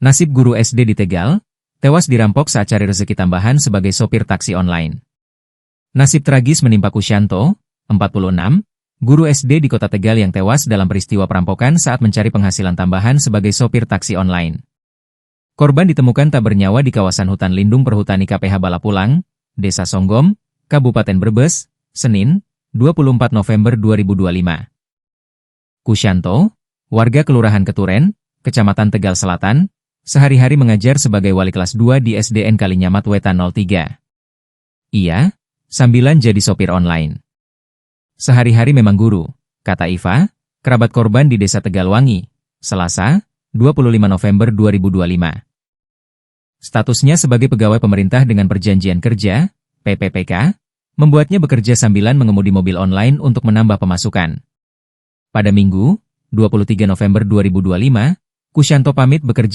Nasib guru SD di Tegal, tewas dirampok saat cari rezeki tambahan sebagai sopir taksi online. Nasib tragis menimpa Kusyanto, 46, guru SD di kota Tegal yang tewas dalam peristiwa perampokan saat mencari penghasilan tambahan sebagai sopir taksi online. Korban ditemukan tak bernyawa di kawasan hutan lindung perhutani KPH Balapulang, Desa Songgom, Kabupaten Brebes, Senin, 24 November 2025. Kusyanto, warga Kelurahan Keturen, Kecamatan Tegal Selatan, sehari-hari mengajar sebagai wali kelas 2 di SDN Kalinyamat Wetan 03. Ia, sambilan jadi sopir online. Sehari-hari memang guru, kata Iva, kerabat korban di Desa Tegalwangi, Selasa, 25 November 2025. Statusnya sebagai pegawai pemerintah dengan perjanjian kerja, PPPK, membuatnya bekerja sambilan mengemudi mobil online untuk menambah pemasukan. Pada Minggu, 23 November 2025, Kusyanto pamit bekerja